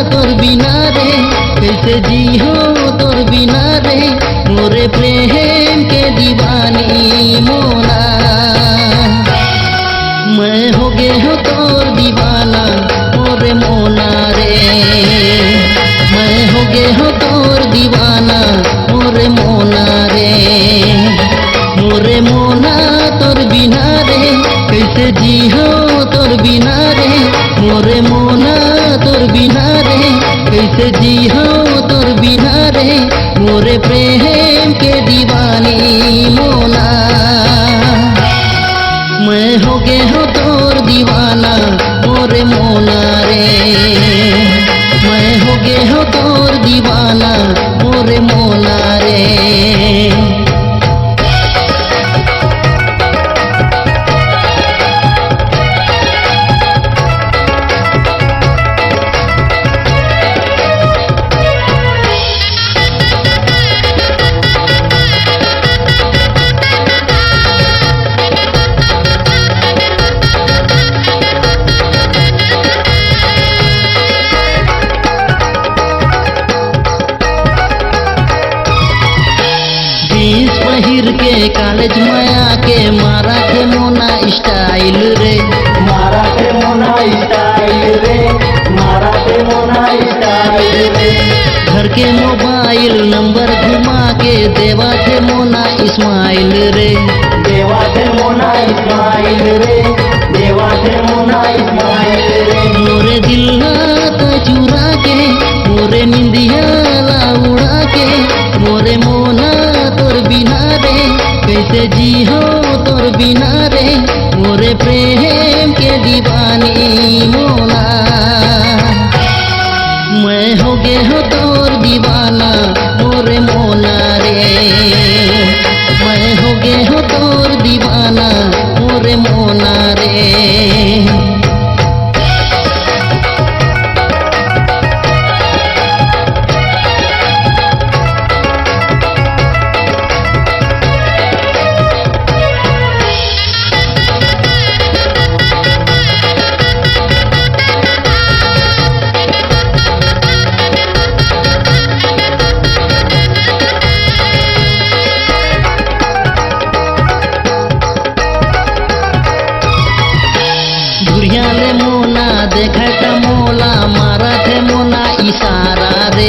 तोर बिना रे कैसे जी हो तोर बिना रे मोरे प्रेम के दीवानी मोना। मैं हो गे हो तोर दीवाना मोरे मोना रे। मैं हो गे हो तोर दीवाना मोरे मोना रे। मोरे मोना तोर बिना रे कैसे जी हो तोर बिना रे मोरे मोना तोर बिना रे कैसे जी हो तोर बिना रे मोरे प्रेम के दीवानी मोना। मैं हो गे हो तोर दीवाना मोरे मोना रे। मैं हो गे हो तोर दीवाना मोरे मोना रे। पहिर के कॉलेज में आके मारा थे मोना स्टाइल रे। मारा थे मोना स्टाइल रे। मारा थे मोना स्टाइल रे। घर के मोबाइल नंबर घुमा के देवा थे मोना इस्माइल रे। देवा थे मोना इस्माइल रे। देवा थे मोना इस्माइल रे। मोरे दिल तो चुरा के मोरे निंदिया ला उड़ा के मोरे मोना तोर बिना रे कैसे जी हो तोर बिना रे मोरे प्रेम के दीवानी मोना। मैं हो गे हो तोर दीवाना मोरे मोना रे। मैं हो गे हो तोर दीवाना मोरे मोना रे। घुरियाले मोना देखा था मोला मारा थे मोना इशारा रे।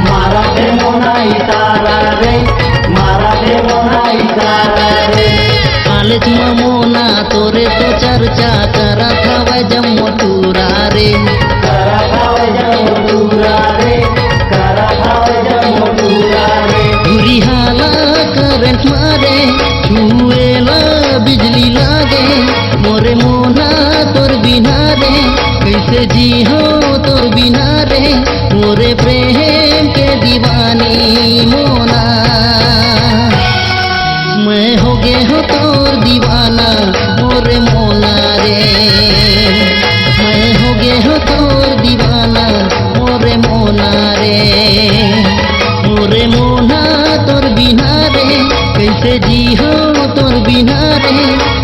मारा थे मोना इशारा रे। मारा थे मोना इशारा रे। कॉलेज में मोना तोरे तो चर्चा करा था वजम मथुरा रे। करा था वजम मथुरा रे। करा था वजम मथुरा रे। घुरी हाला करंट मारे छुएला बिजली लागे मोरे मोना तोर बिना रे कैसे जी हो तोर बिना रे मोरे प्रेम के दीवानी मोना। मैं हो गे हो तोर दीवाना मोरे मोना रे। मैं हो गे हो तोर दीवाना मोरे मोना रे। मोरे मोना तोर बिना रे कैसे जी हो तोर बिना रे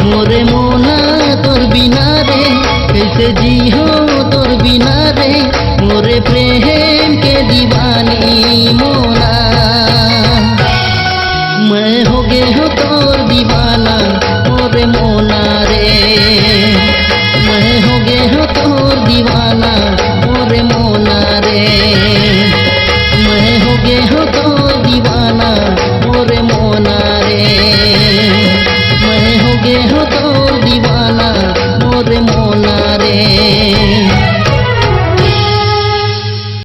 मोरे मोना तोर बिना रे कैसे जी हो